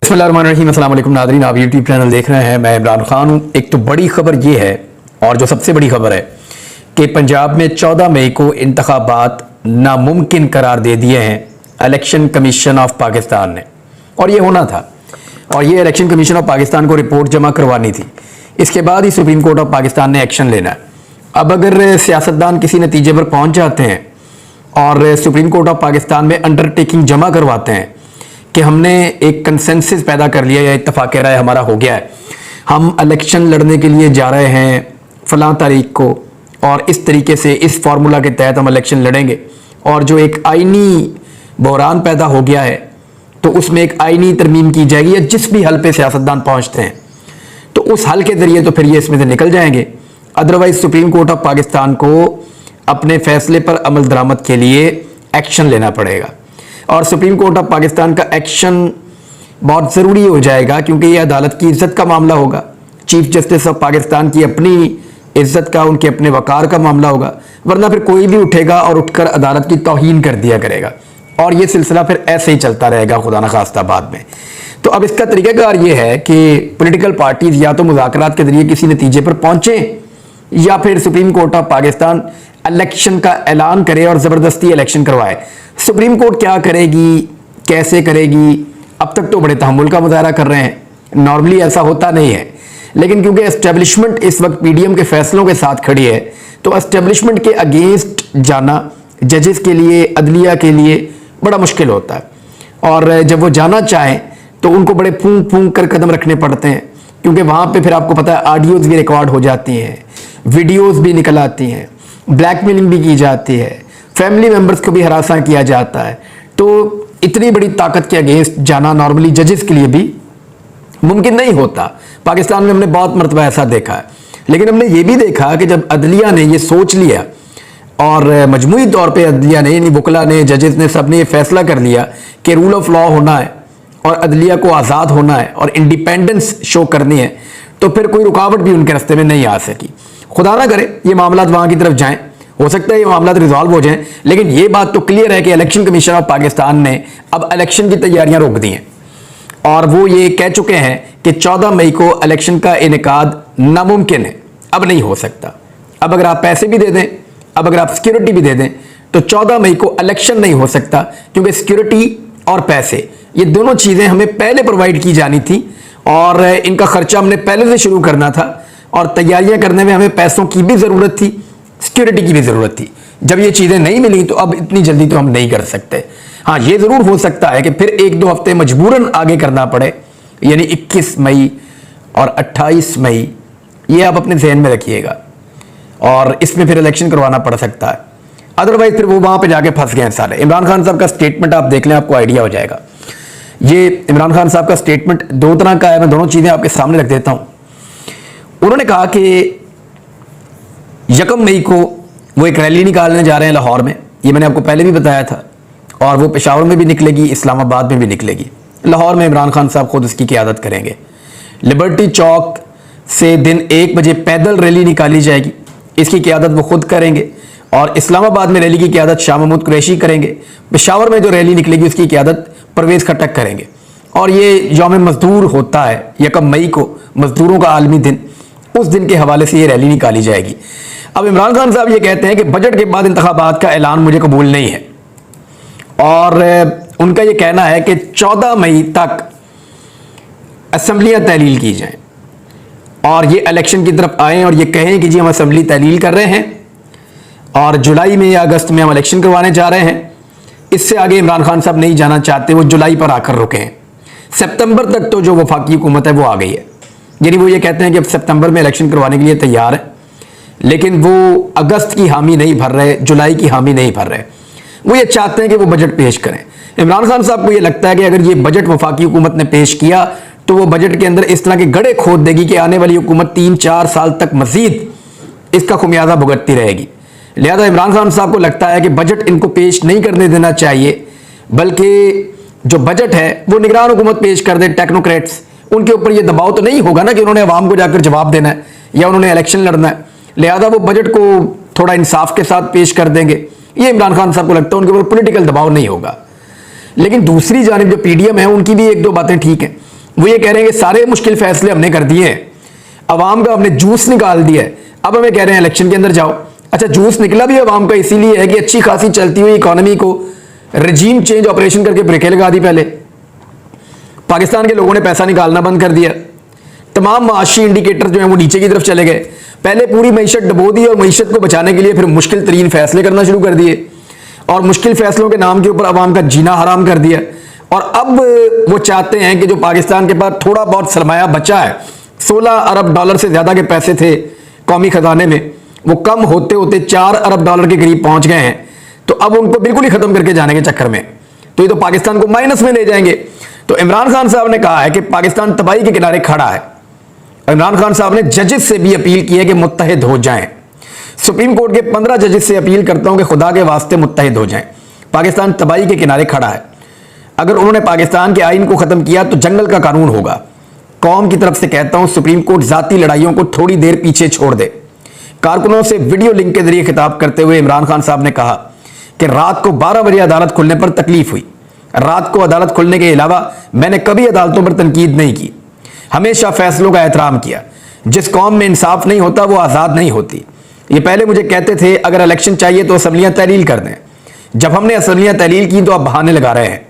बिस्मिल्लाहिर्रहमानिर्रहीम। अस्सलाम वालेकुम नाज़रीन, आप यूट्यूब चैनल देख रहे हैं। मैं इमरान खान हूँ। एक तो बड़ी खबर ये है, और जो सबसे बड़ी खबर है कि पंजाब में 14 मई को इंतखाबात नामुमकिन करार दे दिए हैं इलेक्शन कमीशन ऑफ पाकिस्तान ने। और ये होना था, और ये इलेक्शन कमीशन ऑफ पाकिस्तान को रिपोर्ट जमा करवानी थी। इसके बाद ही सुप्रीम कोर्ट ऑफ पाकिस्तान ने एक्शन लेना है। अब अगर सियासतदान किसी नतीजे पर पहुँच जाते हैं और सुप्रीम कोर्ट ऑफ पाकिस्तान में अंडरटेकिंग जमा करवाते हैं कि हमने एक कंसेंसस पैदा कर लिया या इत्तफाक राय हमारा हो गया है, हम इलेक्शन लड़ने के लिए जा रहे हैं फलां तारीख को, और इस तरीके से इस फार्मूला के तहत हम इलेक्शन लड़ेंगे, और जो एक आईनी बहरान पैदा हो गया है तो उसमें एक आईनी तरमीम की जाएगी, या जिस भी हल पे सियासतदान पहुंचते हैं तो उस हल के जरिए तो फिर ये इसमें से निकल जाएंगे। Otherwise supreme court of Pakistan को अपने फैसले पर अमल दरामद के लिए एक्शन लेना पड़ेगा, और सुप्रीम कोर्ट ऑफ पाकिस्तान का एक्शन बहुत ज़रूरी हो जाएगा, क्योंकि ये अदालत की इज्जत का मामला होगा। चीफ जस्टिस ऑफ पाकिस्तान की अपनी इज्जत का, उनके अपने वकार का मामला होगा, वरना फिर कोई भी उठेगा और उठकर अदालत की तौहीन कर दिया करेगा, और ये सिलसिला फिर ऐसे ही चलता रहेगा खुदा न खास्ता बाद में। तो अब इसका तरीक़ाकार ये है कि पॉलिटिकल पार्टीज या तो मुज़ाकरात के जरिए किसी नतीजे पर पहुँचें, या फिर supreme court of Pakistan election का ऐलान करे और ज़बरदस्ती इलेक्शन करवाए। सुप्रीम कोर्ट क्या करेगी, कैसे करेगी, अब तक तो बड़े तहम्मुल का मुजाहरा कर रहे हैं। नॉर्मली ऐसा होता नहीं है, लेकिन क्योंकि एस्टेब्लिशमेंट इस वक्त पीडीएम के फैसलों के साथ खड़ी है, तो एस्टेब्लिशमेंट के अगेंस्ट जाना जजेस के लिए, अदलिया के लिए बड़ा मुश्किल होता है, और जब वो जाना चाहें तो उनको बड़े फूंक फूंक कर कदम रखने पड़ते हैं, क्योंकि वहाँ पर फिर आपको पता है ऑडियोज़ भी रिकॉर्ड हो जाती हैं, वीडियोज़ भी निकल आती हैं, ब्लैकमेलिंग भी की जाती है, फैमिली मेंबर्स को भी हरासा किया जाता है। तो इतनी बड़ी ताकत के अगेंस्ट जाना नॉर्मली जजेस के लिए भी मुमकिन नहीं होता। पाकिस्तान में हमने बहुत मरतबा ऐसा देखा है, लेकिन हमने ये भी देखा कि जब अदलिया ने ये सोच लिया, और मजमूई तौर पे अदलिया ने, यानी वकला ने, जजेस ने, सब ने ये फैसला कर लिया कि रूल ऑफ लॉ होना है और अदलिया को आज़ाद होना है और इंडिपेंडेंस शो करनी है, तो फिर कोई रुकावट भी उनके रास्ते में नहीं आ सकी। खुदा ना करे ये मामला वहाँ की तरफ जाएं, हो सकता है ये मामला रिजॉल्व हो जाएं, लेकिन ये बात तो क्लियर है कि इलेक्शन कमीशन ऑफ पाकिस्तान ने अब इलेक्शन की तैयारियां रोक दी हैं, और वो ये कह चुके हैं कि 14 मई को इलेक्शन का इनेकाद नामुमकिन है, अब नहीं हो सकता। अब अगर आप पैसे भी दे दें, अब अगर आप सिक्योरिटी भी दे दें, तो 14 मई को इलेक्शन नहीं हो सकता, क्योंकि सिक्योरिटी और पैसे ये दोनों चीज़ें हमें पहले प्रोवाइड की जानी थी, और इनका खर्चा हमने पहले से शुरू करना था, और तैयारियां करने में हमें पैसों की भी ज़रूरत थी, सिक्योरिटी की भी ज़रूरत थी। जब ये चीज़ें नहीं मिली तो अब इतनी जल्दी तो हम नहीं कर सकते। हाँ, ये ज़रूर हो सकता है कि फिर 1-2 हफ्ते मजबूरन आगे करना पड़े, यानी 21 मई और 28 मई, ये आप अपने जहन में रखिएगा, और इसमें फिर इलेक्शन करवाना पड़ सकता है। अदरवाइज फिर वो वहाँ पर जाके फंस गए हैं सारे। इमरान खान साहब का स्टेटमेंट आप देख लें, आपको आइडिया हो जाएगा। ये इमरान खान साहब का स्टेटमेंट 2 तरह का है, मैं दोनों चीज़ें आपके सामने रख देता हूँ। उन्होंने कहा कि 1 मई को वो एक रैली निकालने जा रहे हैं लाहौर में, ये मैंने आपको पहले भी बताया था, और वो पेशावर में भी निकलेगी, इस्लामाबाद में भी निकलेगी। लाहौर में इमरान खान साहब खुद उसकी क़यादत करेंगे। लिबर्टी चौक से दिन 1 बजे पैदल रैली निकाली जाएगी, इसकी क़यादत वो खुद करेंगे, और इस्लामाबाद में रैली की क़यादत शाह महमूद कुरैशी करेंगे। पेशावर में जो रैली निकलेगी उसकी क़यादत परवेज़ खट्टक करेंगे। और ये यौम मजदूर होता है 1 मई को, मजदूरों का आलमी दिन, उस दिन के हवाले से ये रैली निकाली जाएगी। अब इमरान खान साहब ये कहते हैं कि बजट के बाद इंतखाबात का ऐलान मुझे कबूल नहीं है, और उनका ये कहना है कि 14 मई तक असम्बलियाँ तहलील की जाएं, और ये इलेक्शन की तरफ आएँ और ये कहें कि जी हम असम्बली तहलील कर रहे हैं, और जुलाई में या अगस्त में हम इलेक्शन करवाने जा रहे हैं। इससे आगे इमरान खान साहब नहीं जाना चाहते, वो जुलाई पर आकर रुके हैं। सितंबर तक तो जो वफाकी हुकूमत है वो आ गई है, यानी वो ये कहते हैं कि अब सितंबर में इलेक्शन करवाने के लिए तैयार है, लेकिन वो अगस्त की हामी नहीं भर रहे, जुलाई की हामी नहीं भर रहे। वो ये चाहते हैं कि वो बजट पेश करें। इमरान खान साहब को ये लगता है कि अगर ये बजट वफाकी हुकूमत ने पेश किया तो वो बजट के अंदर इस तरह के गड़े खोद देगी कि आने वाली हुकूमत 3-4 साल तक मजीद इसका खुमियाजा भुगतती रहेगी। लिहाजा इमरान खान साहब को लगता है कि बजट इनको पेश नहीं करने देना चाहिए, बल्कि जो बजट है वो निगरान हुकूमत पेश कर दे, टेक्नोक्रेट्स। उनके ऊपर ये दबाव तो नहीं होगा ना कि उन्होंने अवाम को जाकर जवाब देना है या उन्होंने इलेक्शन लड़ना है, लिहाजा वो बजट को थोड़ा इंसाफ के साथ पेश कर देंगे। ये इमरान खान साहब को लगता है उनके ऊपर पॉलिटिकल दबाव नहीं होगा। लेकिन दूसरी जानिब जो पीडीएम है उनकी भी 1-2 बातें ठीक हैं। वो ये कह रहे हैं कि सारे मुश्किल फैसले हमने कर दिए हैं, अवाम का हमने जूस निकाल दिया है, अब हमें कह रहे हैं इलेक्शन के अंदर जाओ। अच्छा, जूस निकला भी अवाम का इसीलिए है कि अच्छी खासी चलती हुई इकोनॉमी को रजीम चेंज ऑपरेशन करके ब्रेकें लगा दी। पहले पाकिस्तान के लोगों ने पैसा निकालना बंद कर दिया, तमाम माशी इंडिकेटर जो है वो नीचे की तरफ चले गए। पहले पूरी मीशत डबो दी और मीशत को बचाने के लिए फिर मुश्किल तरीन फैसले करना शुरू कर दिए और मुश्किल फैसलों के नाम के ऊपर अवाम का जीना हराम कर दिया। और अब वो चाहते हैं कि जो पाकिस्तान के पास थोड़ा बहुत सरमाया बचा है, 16 अरब डॉलर से ज़्यादा के पैसे थे कौमी खजाने में, वो कम होते होते 4 अरब डॉलर के करीब पहुंच गए हैं। तो अब उनको बिल्कुल ही खत्म करके जाने के चक्कर में तो ये तो पाकिस्तान को माइनस में ले जाएंगे। तो इमरान खान साहब ने कहा है कि पाकिस्तान तबाही के किनारे खड़ा है। इमरान खान साहब ने जजेस से भी अपील की है कि मुत्तहिद हो जाएं। सुप्रीम कोर्ट के 15 जजेस से अपील करता हूं कि खुदा के वास्ते मुत्तहिद हो जाएं। पाकिस्तान तबाही के किनारे खड़ा है। अगर उन्होंने पाकिस्तान के आइन को खत्म किया तो जंगल का कानून होगा। कौम की तरफ से कहता हूं, सुप्रीम कोर्ट जाती लड़ाइयों को थोड़ी देर पीछे छोड़ दे। कारकुनों से वीडियो लिंक के जरिए खिताब करते हुए इमरान खान साहब ने कहा कि रात को 12 बजे अदालत खुलने पर तकलीफ हुई। रात को अदालत खुलने के अलावा मैंने कभी अदालतों पर तनकीद नहीं की, हमेशा फैसलों का एहतराम किया। जिस कौम में इंसाफ नहीं होता वो आज़ाद नहीं होती। ये पहले मुझे कहते थे अगर इलेक्शन चाहिए तो असम्बलियाँ तहलील कर दें। जब हमने असम्बलियाँ तहलील की तो अब बहाने लगा रहे हैं।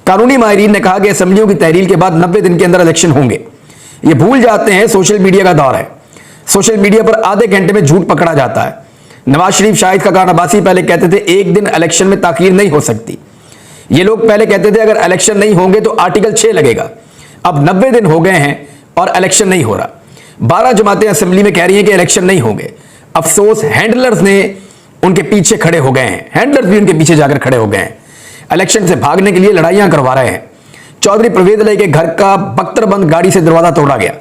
कानूनी माहिरीन ने कहा कि असम्बलियों की तहलील के बाद 90 दिन के अंदर इलेक्शन होंगे। ये भूल जाते हैं सोशल मीडिया का दौर है। सोशल मीडिया पर आधे घंटे में झूठ पकड़ा जाता है। नवाज शरीफ, शाहिद खाकान अब्बासी पहले कहते थे एक दिन इलेक्शन में ताखीर नहीं हो सकती। ये लोग पहले कहते थे अगर इलेक्शन नहीं होंगे तो आर्टिकल 6 लगेगा। अब 90 दिन हो गए हैं और इलेक्शन नहीं हो रहा। 12 जमातें असेंबली में कह रही हैं कि इलेक्शन नहीं होंगे। अफसोस हैंडलर्स ने उनके पीछे खड़े हो गए हैं, हैंडलर्स भी उनके पीछे जाकर खड़े हो गए हैं। इलेक्शन से भागने के लिए लड़ाइयां करवा रहे हैं। चौधरी परवेज अली के घर का बख्तरबंद गाड़ी से दरवाजा तोड़ा गया।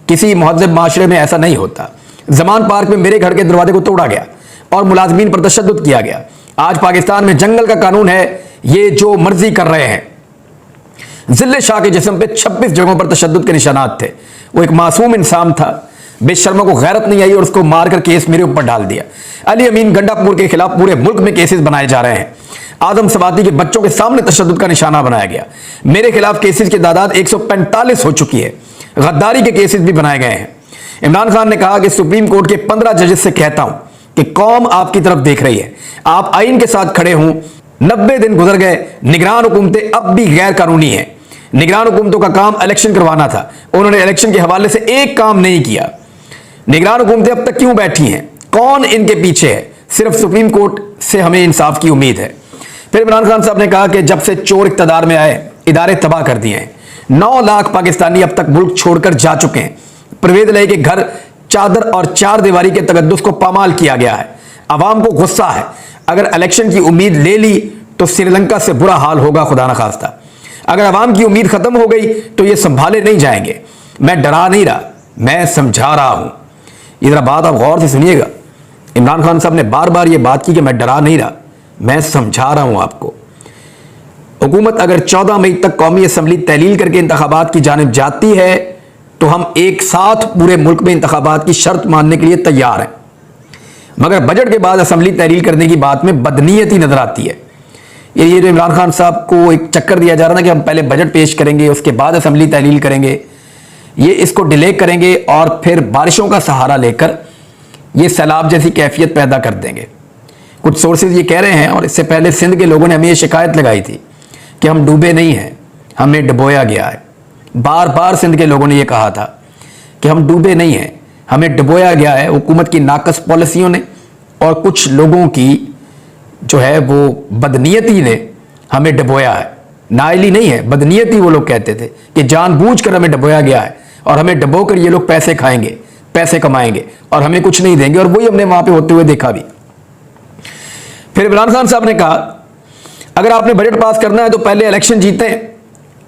किसी महज़ब माशरे में ऐसा नहीं होता। जमान पार्क में मेरे घर के दरवाजे को तोड़ा गया और मुलाजमीन पर तशद्दुद किया गया। आज पाकिस्तान में जंगल का कानून है, ये जो मर्जी कर रहे हैं। जिले शाह के जिस्म पे 26 जगहों पर तशद्दुद के निशानात थे। वो एक मासूम इंसान था, बेशर्मा को गैरत नहीं आई और उसको मारकर केस मेरे ऊपर डाल दिया। अली अमीन गंडापुर के खिलाफ पूरे मुल्क में केसेस बनाए जा रहे हैं। आदम सवाती के बच्चों के सामने तशद्दुद का निशाना बनाया गया। मेरे खिलाफ केसेस की तादाद 145 हो चुकी है। गद्दारी के केसेस भी बनाए गए हैं। इमरान खान ने कहा कि सुप्रीम कोर्ट के 15 जजेस से कहता हूं कि कौम आपकी तरफ देख रही है, आप आइन के साथ खड़े हों। 90 दिन गुजर गए, निगरान हुकूमतें अब भी गैर कानूनी हैं। निगरान हुकूमतों का काम इलेक्शन करवाना था, उन्होंने इलेक्शन के हवाले से एक काम नहीं किया। निगरान हुकूमतें अब तक क्यों बैठी हैं? कौन इनके पीछे है? सिर्फ सुप्रीम कोर्ट से हमें इंसाफ की उम्मीद है। फिर इमरान खान साहब ने कहा कि जब से चोर इक़्तिदार में आए, इदारे तबाह कर दिए हैं। 9 लाख पाकिस्तानी अब तक मुल्क छोड़कर जा चुके हैं। परवेज अली के घर चादर और 4 दीवारी के तकद्दुस को पामाल किया गया है। अवाम को गुस्सा है। अगर इलेक्शन की उम्मीद ले ली तो श्रीलंका से बुरा हाल होगा, खुदा न खास्ता। अगर अवाम की उम्मीद खत्म हो गई तो ये संभाले नहीं जाएंगे। मैं डरा नहीं रहा, मैं समझा रहा हूं। ये जरा बात आप गौर से सुनिएगा। इमरान खान साहब ने बार बार ये बात की कि मैं डरा नहीं रहा, मैं समझा रहा हूं आपको। हुकूमत अगर 14 मई तक कौमी असम्बली तहलील करके इंतखाबात की जानिब जाती है तो हम एक साथ पूरे मुल्क में इंतखाबात की शर्त मानने के लिए तैयार हैं। मगर बजट के बाद असम्बली तहलील करने की बात में बदनीयती नजर आती है। ये जो इमरान खान साहब को एक चक्कर दिया जा रहा है कि हम पहले बजट पेश करेंगे, उसके बाद असम्बली तहलील करेंगे, ये इसको डिले करेंगे और फिर बारिशों का सहारा लेकर ये सैलाब जैसी कैफियत पैदा कर देंगे। कुछ सोर्सेज ये कह रहे हैं, और इससे पहले सिंध के लोगों ने हमें ये शिकायत लगाई थी कि हम डूबे नहीं हैं, हमें डुबोया गया है। बार बार सिंध के लोगों ने ये कहा था कि हम डूबे नहीं हैं, हमें डुबोया गया है। हुकूमत की नाकस पॉलिसियों ने और कुछ लोगों की जो है वो बदनीयती ने हमें डुबोया है। नाइली नहीं है, बदनीयती। वो लोग कहते थे कि जानबूझकर हमें डुबोया गया है और हमें डुबोकर ये लोग पैसे खाएंगे, पैसे कमाएंगे और हमें कुछ नहीं देंगे। और वही हमने वहां पे होते हुए देखा भी। फिर इमरान खान साहब ने कहा अगर आपने बजट पास करना है तो पहले इलेक्शन जीतें,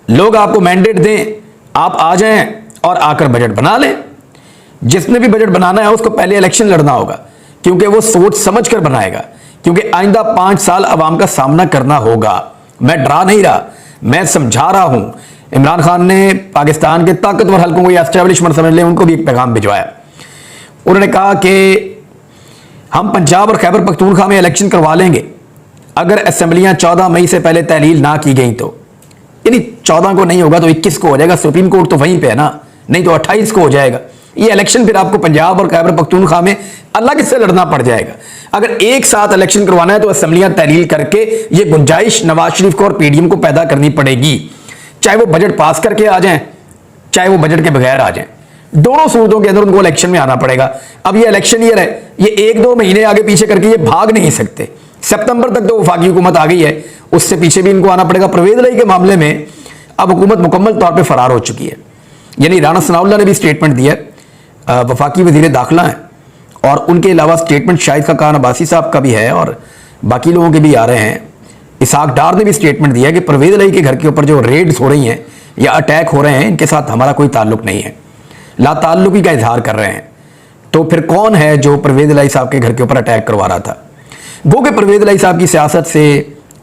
लोग आपको मैंडेट दें, आप आ जाएं और आकर बजट बना लें। जिसने भी बजट बनाना है उसको पहले इलेक्शन लड़ना होगा, क्योंकि वो सोच समझ कर बनाएगा, क्योंकि आइंदा 5 साल अवाम का सामना करना होगा। मैं डरा नहीं रहा, मैं समझा रहा हूं। इमरान खान ने पाकिस्तान के ताकतवर हल्कों को, या एस्टैब्लिशमेंट समझ लें, उनको भी एक पैगाम भिजवाया। उन्होंने कहा कि हम पंजाब और खैबर पख्तूनख्वा में इलेक्शन करवा लेंगे अगर असेंबलियां 14 मई से पहले तहलील ना की गई तो। यानी 14 को नहीं होगा तो 21 को हो जाएगा, सुप्रीम कोर्ट तो वहीं पे है ना, नहीं तो 28 को हो जाएगा। ये इलेक्शन फिर आपको पंजाब और खैबर पख्तूनख्वा में अलग से लड़ना पड़ जाएगा। अगर एक साथ इलेक्शन करवाना है तो असेंबलियां तहलील करके ये गुंजाइश नवाज शरीफ को और पीडीएम को पैदा करनी पड़ेगी, चाहे वो बजट पास करके आ जाएं, चाहे वो बजट के बगैर आ जाएं, दोनों सूरतों के अंदर उनको इलेक्शन में आना पड़ेगा। अब ये इलेक्शन ईयर है, ये 1-2 महीने आगे पीछे करके ये भाग नहीं सकते। सितंबर तक तो वफाकी हुकूमत आ गई है, उससे पीछे भी इनको आना पड़ेगा। परवेज इलाही के मामले में अब हुकूमत मुकम्मल तौर पर फरार हो चुकी है, यानी राना सनाउल्लाह ने भी स्टेटमेंट दिया, वफाकी वजीर दाखिला हैं, और उनके अलावा स्टेटमेंट शाहिद खान अब्बासी साहब का भी है और बाकी लोगों के भी आ रहे हैं। इसहाक डार ने भी स्टेटमेंट दिया कि परवेज इलाही के घर के ऊपर जो रेड्स हो रही हैं या अटैक हो रहे हैं, इनके साथ हमारा कोई ताल्लुक नहीं है, लाताल्लुकी का इजहार कर रहे हैं। तो फिर कौन है जो परवेज इलाही साहब के घर के ऊपर अटैक करवा रहा था? वो कि परवेज इलाही साहब की सियासत से,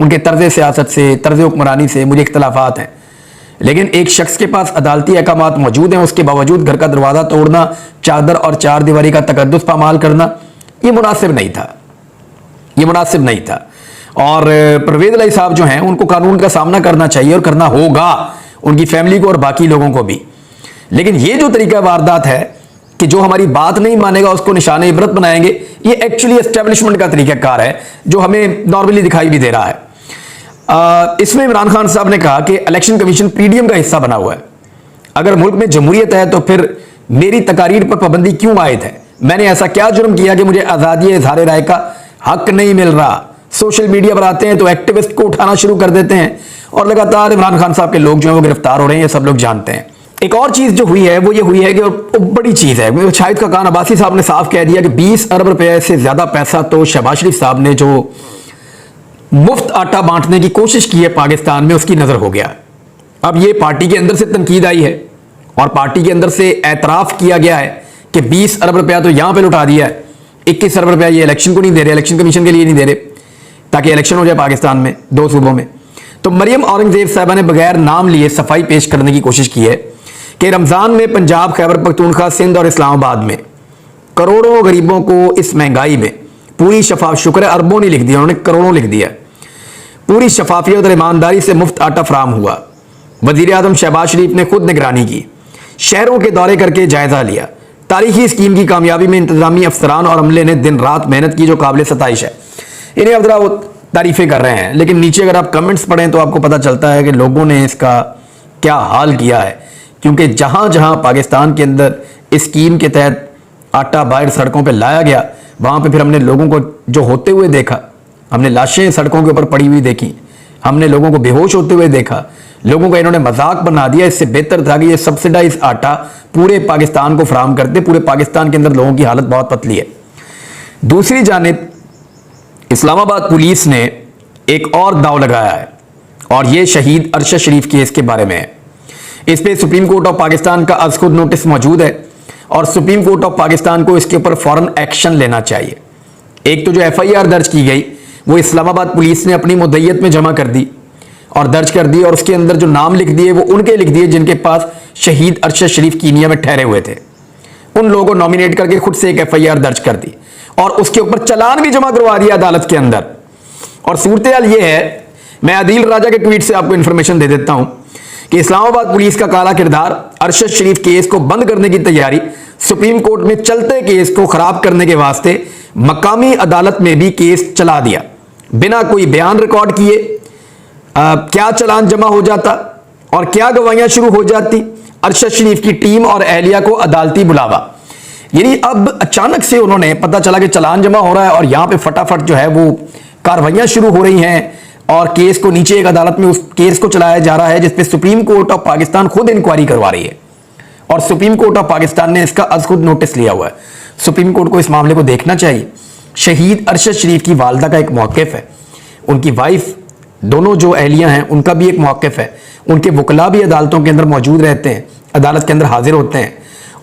उनके तर्ज सियासत से, तर्ज हुक्मरानी से मुझे इख्तलाफात हैं, लेकिन एक शख्स के पास अदालती अहकामात मौजूद हैं, उसके बावजूद घर का दरवाज़ा तोड़ना, चादर और चार दीवारी का तकद्दुस पामाल करना, ये मुनासिब नहीं था, ये मुनासिब नहीं था। और परवेज इलाही साहब जो हैं उनको कानून का सामना करना चाहिए और करना होगा, उनकी फैमिली को और बाकी लोगों को भी। लेकिन ये जो तरीका वारदात है कि जो हमारी बात नहीं मानेगा उसको निशाने इबरत बनाएंगे, ये एक्चुअली एस्टेब्लिशमेंट का तरीकाकार है जो हमें नॉर्मली दिखाई भी दे रहा है। इसमें इमरान खान साहब ने कहा कि इलेक्शन कमीशन पीडीएम का हिस्सा बना हुआ है, अगर मुल्क में जमहूरियत है तो फिर मेरी तकारीर पर पाबंदी क्यों आयद है? मैंने ऐसा क्या जुर्म किया कि मुझे आज़ादी इज़हार राय का हक नहीं मिल रहा? सोशल मीडिया पर आते हैं तो एक्टिविस्ट को उठाना शुरू कर देते हैं और लगातार इमरान खान साहब के लोग जो है वो गिरफ्तार हो रहे हैं, ये सब लोग जानते हैं। एक और चीज जो हुई है वो ये हुई है कि बड़ी चीज है, शाहिद खान अब्बासी साहब ने साफ कह दिया कि 20 अरब रुपए से ज्यादा पैसा तो शहबाज शरीफ साहब ने जो मुफ्त आटा बांटने की कोशिश की है पाकिस्तान में, उसकी नजर हो गया। अब ये पार्टी के अंदर से तनकीद आई है और पार्टी के अंदर से एतराफ किया गया है कि 20 अरब रुपया तो यहां पे लुटा दिया है, 21 अरब रुपया ये इलेक्शन को नहीं दे रहे, इलेक्शन कमीशन के लिए नहीं दे रहे ताकि इलेक्शन हो जाए पाकिस्तान में 2 सूबों में। तो मरियम औरंगजेब साहबा ने बगैर नाम लिए सफाई पेश करने की कोशिश की है कि रमजान में पंजाब, खैबर पख्तूनख्वा, सिंध और इस्लामाबाद में करोड़ों गरीबों को इस महंगाई में पूरी शफाफ, शुक्र है अरबों नहीं लिख दिया उन्होंने, करोड़ों लिख दिया, पूरी शफाफियत और ईमानदारी से मुफ्त आटा फराम हुआ। वजीर आजम शहबाज शरीफ ने खुद निगरानी की, शहरों के दौरे करके जायजा लिया। तारीखी स्कीम की कामयाबी में इंतजामी अफसरान और अमले ने दिन रात मेहनत की जो काबिल सताइश है। इन्हें अब जरा वो तारीफें कर रहे हैं, लेकिन नीचे अगर आप कमेंट्स पढ़ें तो आपको पता चलता है कि लोगों ने इसका क्या हाल किया है। क्योंकि जहां जहां पाकिस्तान के अंदर इस स्कीम के तहत आटा बाहर सड़कों पर लाया गया, वहां पर फिर हमने लोगों को जो होते हुए देखा, हमने लाशें सड़कों के ऊपर पड़ी हुई देखी, हमने लोगों को बेहोश होते हुए देखा, लोगों का इन्होंने मजाक बना दिया। इससे बेहतर था कि ये सब्सिडाइज आटा पूरे पाकिस्तान को फराहम करते। पूरे पाकिस्तान के अंदर लोगों की हालत बहुत पतली है। दूसरी जानिब इस्लामाबाद पुलिस ने एक और दाव लगाया है और ये शहीद अरशद शरीफ केस के बारे में है। इस पे सुप्रीम कोर्ट ऑफ पाकिस्तान का आज खुद नोटिस मौजूद है और सुप्रीम कोर्ट ऑफ पाकिस्तान को इसके ऊपर फौरन एक्शन लेना चाहिए। एक तो जो एफआईआर दर्ज की गई वो इस्लामाबाद पुलिस ने अपनी मुद्दइयत में जमा कर दी और दर्ज कर दी, और उसके अंदर जो नाम लिख दिए वो उनके लिख दिए जिनके पास शहीद अरशद शरीफ कीनिया में ठहरे हुए थे। उन लोगों को नॉमिनेट करके खुद से एक एफआईआर दर्ज कर दी और उसके ऊपर चालान भी जमा करवा दिया अदालत के अंदर। और सूरत हाल ये है, मैं आदिल राजा के ट्वीट से आपको इंफॉर्मेशन दे देता हूं कि इस्लामाबाद पुलिस का काला किरदार अरशद शरीफ केस को बंद करने की तैयारी, सुप्रीम कोर्ट में चलते केस को खराब करने के वास्ते मकामी अदालत में भी केस चला दिया बिना कोई बयान रिकॉर्ड किए। क्या चालान जमा हो जाता और क्या गवाहियां शुरू हो जाती। अरशद शरीफ की टीम और एहलिया को अदालती बुलावा, यानी अब अचानक से उन्होंने पता चला कि चालान जमा हो रहा है और यहां पे फटाफट जो है वो कार्रवाइयां शुरू हो रही हैं और केस को नीचे एक अदालत में उस केस को चलाया जा रहा है जिसपे सुप्रीम कोर्ट ऑफ पाकिस्तान खुद इंक्वायरी करवा रही है और सुप्रीम कोर्ट ऑफ पाकिस्तान ने इसका आज खुद नोटिस लिया हुआ है। सुप्रीम कोर्ट को इस मामले को देखना चाहिए। शहीद अरशद शरीफ की वालदा का एक मौक़िफ़ है, उनकी वाइफ, दोनों जो अहलियां हैं उनका भी एक मौक़िफ़ है। उनके वकला भी अदालतों के अंदर मौजूद रहते हैं, अदालत के अंदर हाजिर होते हैं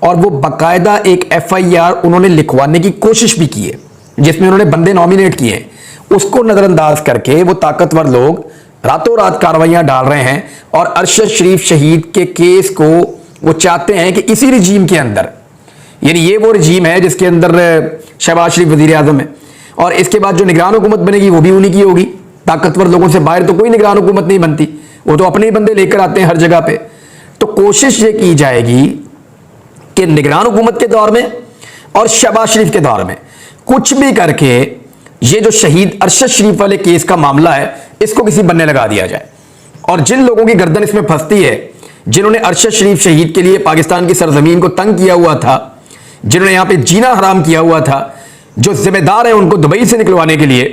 और वो बाकायदा एक एफआईआर उन्होंने लिखवाने की कोशिश भी की है जिसमें उन्होंने बंदे नॉमिनेट किए हैं। उसको नज़रअंदाज करके वो ताकतवर लोग रातों रात कार्रवाइयां डाल रहे हैं और अरशद शरीफ शहीद के केस को वो चाहते हैं कि इसी रिजीम के अंदर, यानी ये वो रिजीम है जिसके अंदर शहबाज शरीफ वजीर आजम है और इसके बाद जो निगरान हुकूमत बनेगी वो भी उन्हीं की होगी। ताकतवर लोगों से बाहर तो कोई निगरान हुकूमत नहीं बनती, वो तो अपने ही बंदे लेकर आते हैं हर जगह पे। तो कोशिश ये की जाएगी कि निगरान हुकूमत के दौर में और शहबाज शरीफ के दौर में कुछ भी करके ये जो शहीद अरशद शरीफ वाले केस का मामला है इसको किसी बनने लगा दिया जाए। और जिन लोगों की गर्दन इसमें फंसती है, जिन्होंने अरशद शरीफ शहीद के लिए पाकिस्तान की सरजमीन को तंग किया हुआ था, जिन्होंने यहां पे जीना हराम किया हुआ था, जो जिम्मेदार हैं उनको दुबई से निकलवाने के लिए,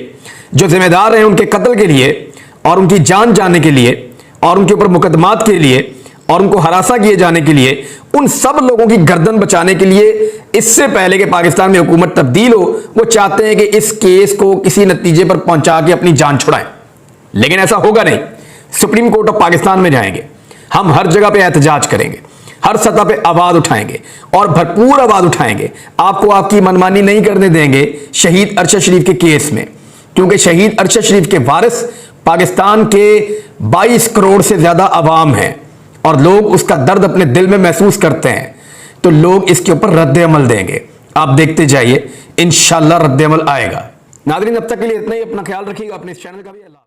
जो जिम्मेदार हैं उनके कत्ल के लिए और उनकी जान जाने के लिए और उनके ऊपर मुकदमात के लिए और उनको हरासा किए जाने के लिए, उन सब लोगों की गर्दन बचाने के लिए इससे पहले कि पाकिस्तान में हुकूमत तब्दील हो, वो चाहते हैं कि इस केस को किसी नतीजे पर पहुंचा के अपनी जान छुड़ाएं। लेकिन ऐसा होगा नहीं। सुप्रीम कोर्ट ऑफ पाकिस्तान में जाएंगे, हम हर जगह पे एहतजाज करेंगे, हर सतह पे आवाज उठाएंगे और भरपूर आवाज उठाएंगे। आपको आपकी मनमानी नहीं करने देंगे शहीद अरशद शरीफ के केस में, क्योंकि शहीद अरशद शरीफ के वारिस पाकिस्तान के 22 करोड़ से ज्यादा अवाम है और लोग उसका दर्द अपने दिल में महसूस करते हैं। तो लोग इसके ऊपर रद्द अमल देंगे, आप देखते जाइए, इंशाल्लाह रद्द अमल आएगा। नाज़रीन, अब तक के लिए इतना ही। अपना ख्याल रखिएगा, अपने इस चैनल का भी।